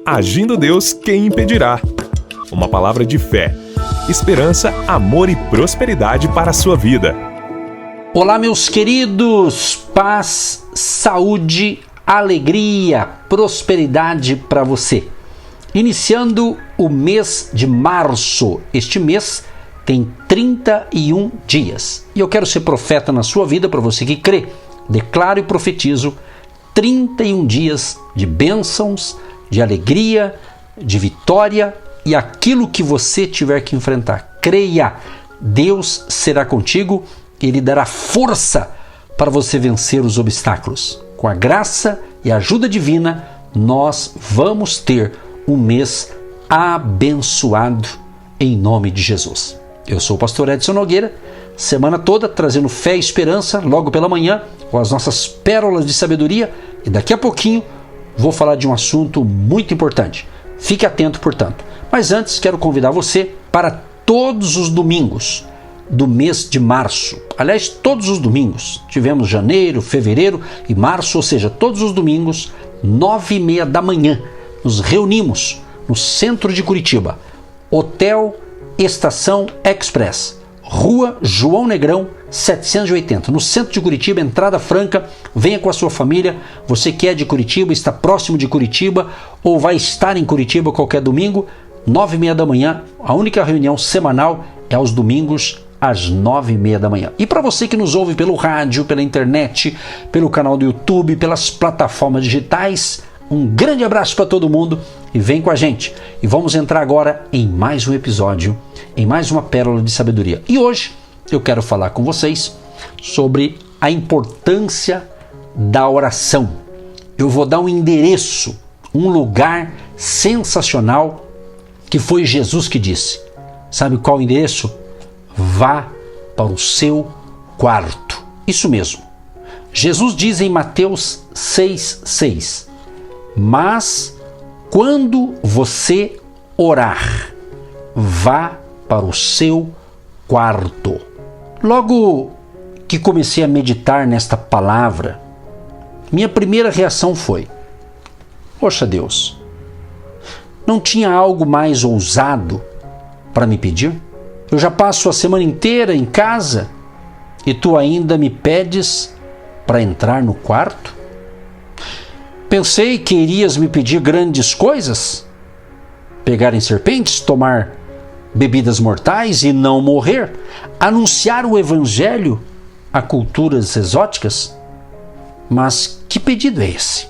Agindo Deus, quem impedirá? Uma palavra de fé, esperança, amor e prosperidade para a sua vida. Olá, meus queridos, paz, saúde, alegria, prosperidade para você. Iniciando o mês de março. Este mês tem 31 dias. E eu quero ser profeta na sua vida, para você que crê. Declaro e profetizo 31 dias de bênçãos, de alegria, de vitória e aquilo que você tiver que enfrentar. Creia, Deus será contigo e Ele dará força para você vencer os obstáculos. Com a graça e a ajuda divina, nós vamos ter um mês abençoado em nome de Jesus. Eu sou o pastor Edson Nogueira, semana toda trazendo fé e esperança, logo pela manhã, com as nossas pérolas de sabedoria, e daqui a pouquinho vou falar de um assunto muito importante. Fique atento, portanto. Mas antes, quero convidar você para todos os domingos do mês de março. Aliás, todos os domingos. Tivemos janeiro, fevereiro e março, ou seja, todos os domingos, 9h30 da manhã. Nos reunimos no centro de Curitiba. Hotel Estação Express. Rua João Negrão, 780, no centro de Curitiba, entrada franca. Venha com a sua família. Você que é de Curitiba, está próximo de Curitiba ou vai estar em Curitiba qualquer domingo, 9h30 da manhã. A única reunião semanal é aos domingos, às 9h30 da manhã. E para você que nos ouve pelo rádio, pela internet, pelo canal do YouTube, pelas plataformas digitais, um grande abraço para todo mundo e vem com a gente. E vamos entrar agora em mais um episódio, em mais uma pérola de sabedoria. E hoje eu quero falar com vocês sobre a importância da oração. Eu vou dar um endereço, um lugar sensacional que foi Jesus que disse. Sabe qual o endereço? Vá para o seu quarto. Isso mesmo. Jesus diz em Mateus 6,6: mas quando você orar, vá para o seu quarto. Logo que comecei a meditar nesta palavra, minha primeira reação foi: poxa Deus, não tinha algo mais ousado para me pedir? Eu já passo a semana inteira em casa e tu ainda me pedes para entrar no quarto? Pensei que irias me pedir grandes coisas, pegar em serpentes, tomar bebidas mortais e não morrer, anunciar o evangelho a culturas exóticas. Mas que pedido é esse?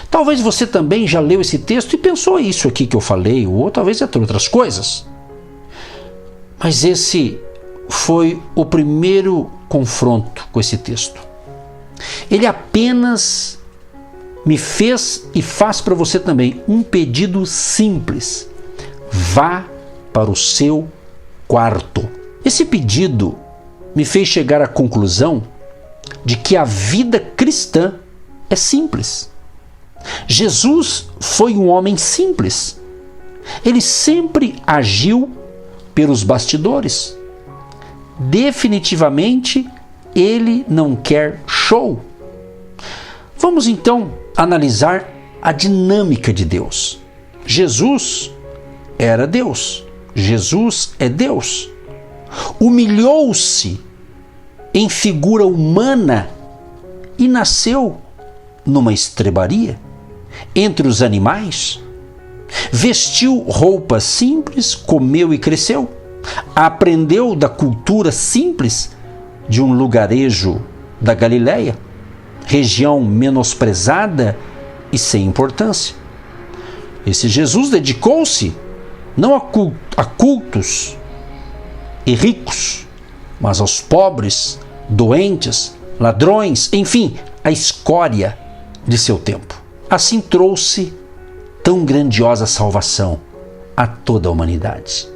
Talvez você também já leu esse texto e pensou isso aqui que eu falei, ou talvez entre outras coisas. Mas esse foi o primeiro confronto com esse texto. Ele apenas me fez e faz para você também um pedido simples: vá para o seu quarto. Esse pedido me fez chegar à conclusão de que a vida cristã é simples. Jesus foi um homem simples. Ele sempre agiu pelos bastidores. Definitivamente, ele não quer show. Vamos então analisar a dinâmica de Deus. Jesus era Deus. Jesus é Deus. Humilhou-se em figura humana e nasceu numa estrebaria entre os animais. Vestiu roupas simples, comeu e cresceu. Aprendeu da cultura simples de um lugarejo da Galileia, região menosprezada e sem importância. Esse Jesus dedicou-se não a cultos e ricos, mas aos pobres, doentes, ladrões, enfim, a escória de seu tempo. Assim trouxe tão grandiosa salvação a toda a humanidade.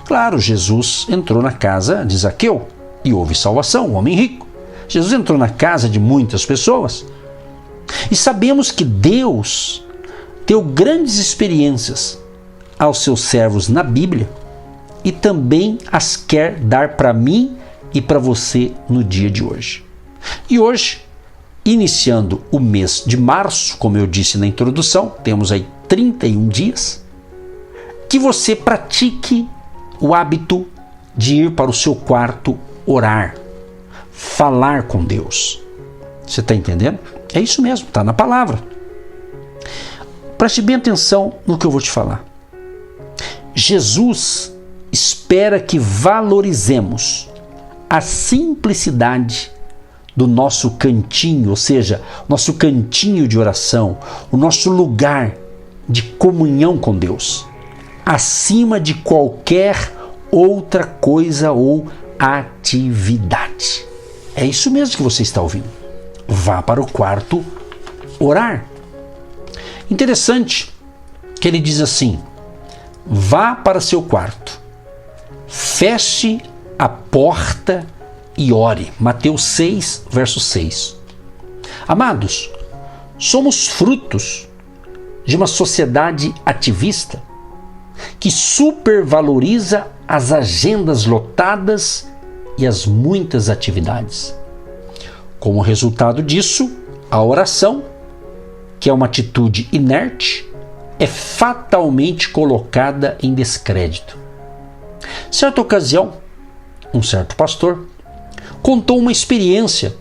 Claro, Jesus entrou na casa de Zaqueu e houve salvação, o homem rico. Jesus entrou na casa de muitas pessoas. E sabemos que Deus deu grandes experiências aos seus servos na Bíblia e também as quer dar para mim e para você no dia de hoje. E hoje, iniciando o mês de março, como eu disse na introdução, temos aí 31 dias, que você pratique o hábito de ir para o seu quarto orar, falar com Deus. Você está entendendo? É isso mesmo, está na palavra. Preste bem atenção no que eu vou te falar. Jesus espera que valorizemos a simplicidade do nosso cantinho, ou seja, nosso cantinho de oração, o nosso lugar de comunhão com Deus, acima de qualquer outra coisa ou atividade. É isso mesmo que você está ouvindo. Vá para o quarto orar. Interessante que ele diz assim: vá para seu quarto, feche a porta e ore. Mateus 6, verso 6. Amados, somos frutos de uma sociedade ativista que supervaloriza as agendas lotadas e as muitas atividades. Como resultado disso, a oração, que é uma atitude inerte, é fatalmente colocada em descrédito. Certa ocasião, um certo pastor contou uma experiência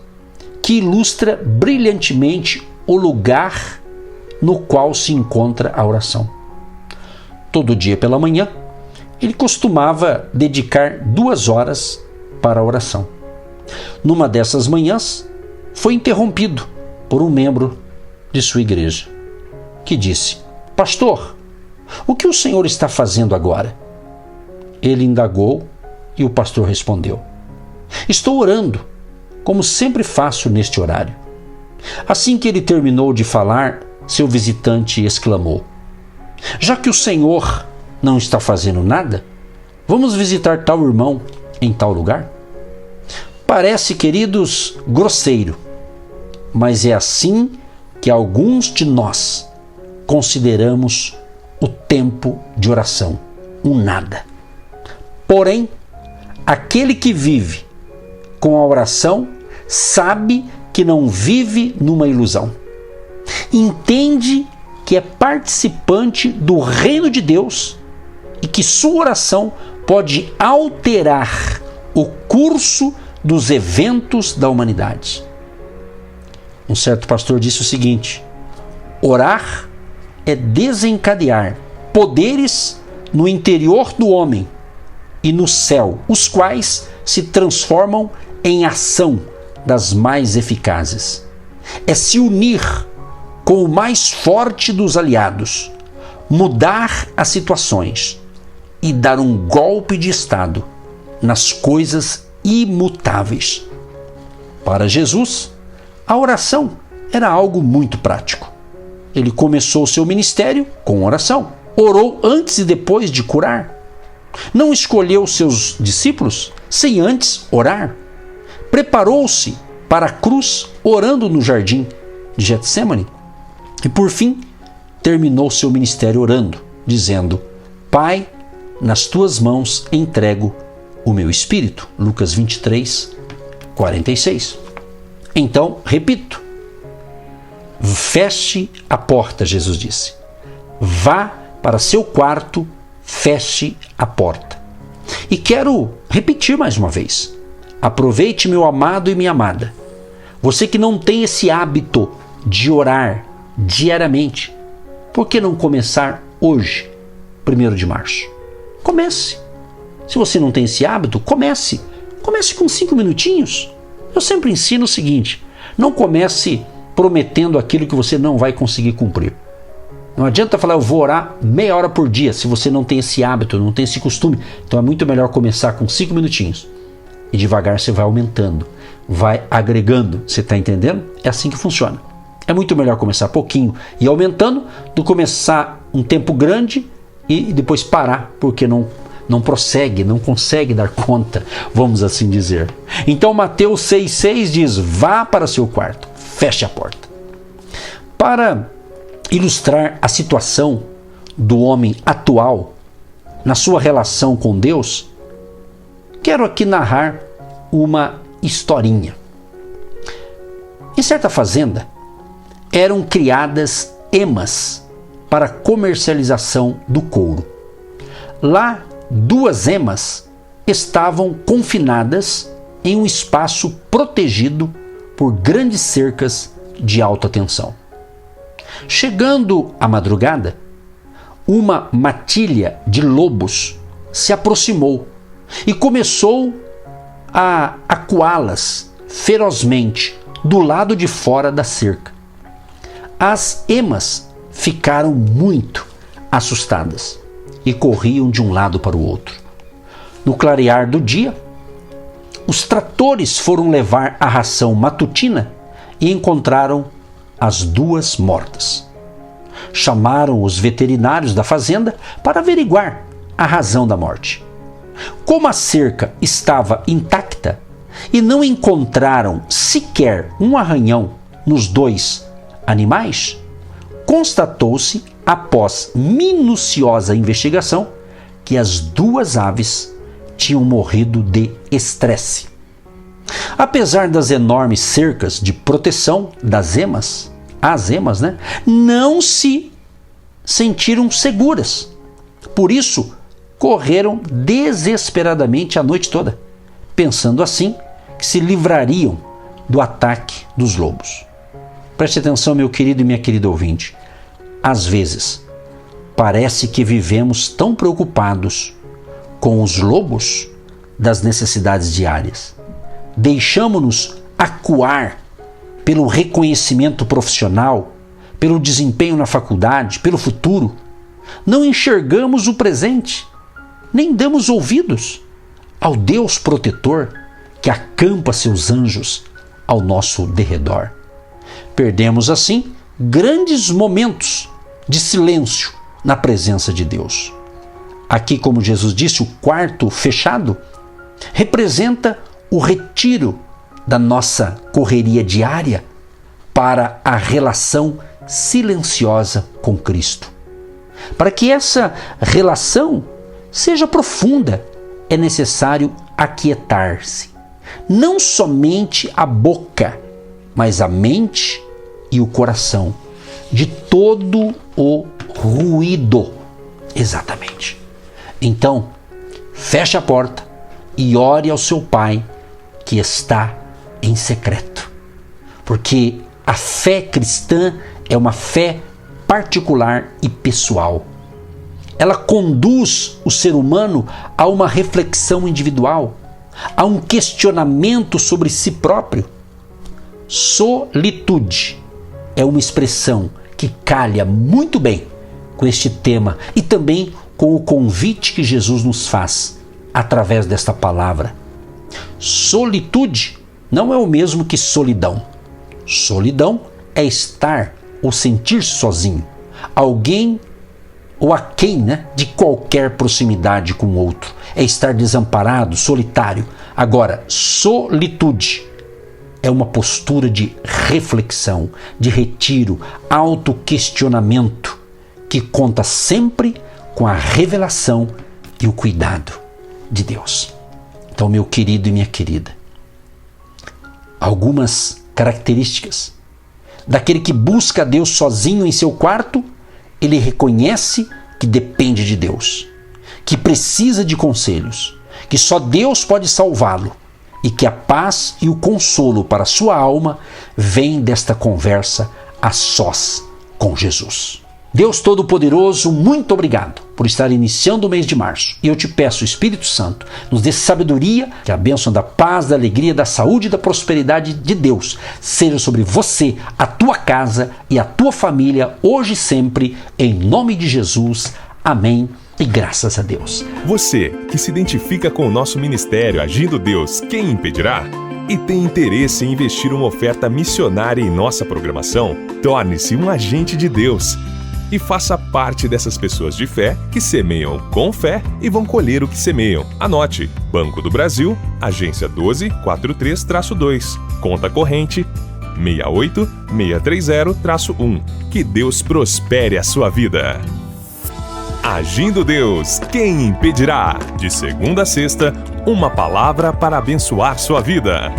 que ilustra brilhantemente o lugar no qual se encontra a oração. Todo dia pela manhã, ele costumava dedicar 2 horas para a oração. Numa dessas manhãs, foi interrompido por um membro de sua igreja, que disse: pastor, o que o senhor está fazendo agora? Ele indagou e o pastor respondeu: estou orando, como sempre faço neste horário. Assim que ele terminou de falar, seu visitante exclamou: já que o senhor não está fazendo nada, vamos visitar tal irmão em tal lugar? Parece, queridos, grosseiro, mas é assim que alguns de nós consideramos o tempo de oração um nada. Porém, aquele que vive com a oração sabe que não vive numa ilusão. Entende que é participante do reino de Deus e que sua oração pode alterar o curso dos eventos da humanidade. Um certo pastor disse o seguinte: orar é desencadear poderes no interior do homem e no céu, os quais se transformam em ação das mais eficazes. É se unir com o mais forte dos aliados, mudar as situações e dar um golpe de estado nas coisas imutáveis. Para Jesus, a oração era algo muito prático. Ele começou seu ministério com oração. Orou antes e depois de curar. Não escolheu seus discípulos sem antes orar. Preparou-se para a cruz orando no jardim de Getsêmani. E por fim, terminou seu ministério orando, dizendo: Pai, nas tuas mãos entrego o meu espírito. Lucas 23, 46. Então, repito, feche a porta, Jesus disse. Vá para seu quarto, feche a porta. E quero repetir mais uma vez. Aproveite, meu amado e minha amada. Você que não tem esse hábito de orar diariamente, por que não começar hoje, 1º de março? Comece. Se você não tem esse hábito, comece. Comece com 5 minutinhos. Eu sempre ensino o seguinte: não comece prometendo aquilo que você não vai conseguir cumprir. Não adianta falar, eu vou orar meia hora por dia, se você não tem esse hábito, não tem esse costume. Então é muito melhor começar com 5 minutinhos. E devagar você vai aumentando, vai agregando. Você está entendendo? É assim que funciona. É muito melhor começar pouquinho e aumentando do que começar um tempo grande e depois parar, porque não prossegue, não consegue dar conta, vamos assim dizer. Então Mateus 6,6 diz: vá para seu quarto, feche a porta. Para ilustrar a situação do homem atual na sua relação com Deus, quero aqui narrar uma historinha. Em certa fazenda eram criadas emas para comercialização do couro. Lá, 2 emas estavam confinadas em um espaço protegido por grandes cercas de alta tensão. Chegando a madrugada, uma matilha de lobos se aproximou e começou a acuá-las ferozmente do lado de fora da cerca. As emas ficaram muito assustadas e corriam de um lado para o outro. No clarear do dia, os tratores foram levar a ração matutina e encontraram as 2 mortas. Chamaram os veterinários da fazenda para averiguar a razão da morte. Como a cerca estava intacta e não encontraram sequer um arranhão nos 2 animais, constatou-se, após minuciosa investigação, que as 2 aves tinham morrido de estresse. Apesar das enormes cercas de proteção das emas, as emas, não se sentiram seguras. Por isso, correram desesperadamente a noite toda, pensando assim que se livrariam do ataque dos lobos. Preste atenção, meu querido e minha querida ouvinte. Às vezes, parece que vivemos tão preocupados com os lobos das necessidades diárias. Deixamos-nos acuar pelo reconhecimento profissional, pelo desempenho na faculdade, pelo futuro. Não enxergamos o presente, nem damos ouvidos ao Deus protetor que acampa seus anjos ao nosso derredor. Perdemos assim grandes momentos de silêncio na presença de Deus. Aqui, como Jesus disse, o quarto fechado representa o retiro da nossa correria diária para a relação silenciosa com Cristo. Para que essa relação seja profunda, é necessário aquietar-se. Não somente a boca, mas a mente e o coração, de todo o ruído. Exatamente. Então, feche a porta e ore ao seu Pai que está em secreto. Porque a fé cristã é uma fé particular e pessoal. Ela conduz o ser humano a uma reflexão individual, a um questionamento sobre si próprio. Solitude é uma expressão que calha muito bem com este tema e também com o convite que Jesus nos faz através desta palavra. Solitude não é o mesmo que solidão. Solidão é estar ou sentir-se sozinho, alguém ou aquém de qualquer proximidade com o outro. É estar desamparado, solitário. Agora, solitude é uma postura de reflexão, de retiro, autoquestionamento, que conta sempre com a revelação e o cuidado de Deus. Então, meu querido e minha querida, algumas características daquele que busca Deus sozinho em seu quarto: ele reconhece que depende de Deus, que precisa de conselhos, que só Deus pode salvá-lo e que a paz e o consolo para a sua alma vêm desta conversa a sós com Jesus. Deus Todo-Poderoso, muito obrigado por estar iniciando o mês de março. E eu te peço, Espírito Santo, nos dê sabedoria, que a bênção da paz, da alegria, da saúde e da prosperidade de Deus seja sobre você, a tua casa e a tua família, hoje e sempre, em nome de Jesus. Amém. E graças a Deus. Você que se identifica com o nosso ministério Agindo Deus, quem impedirá? E tem interesse em investir uma oferta missionária em nossa programação? Torne-se um agente de Deus e faça parte dessas pessoas de fé que semeiam com fé e vão colher o que semeiam. Anote: Banco do Brasil, agência 12432-2, conta corrente 68630-1. Que Deus prospere a sua vida. Agindo Deus, quem impedirá? De segunda a sexta, uma palavra para abençoar sua vida.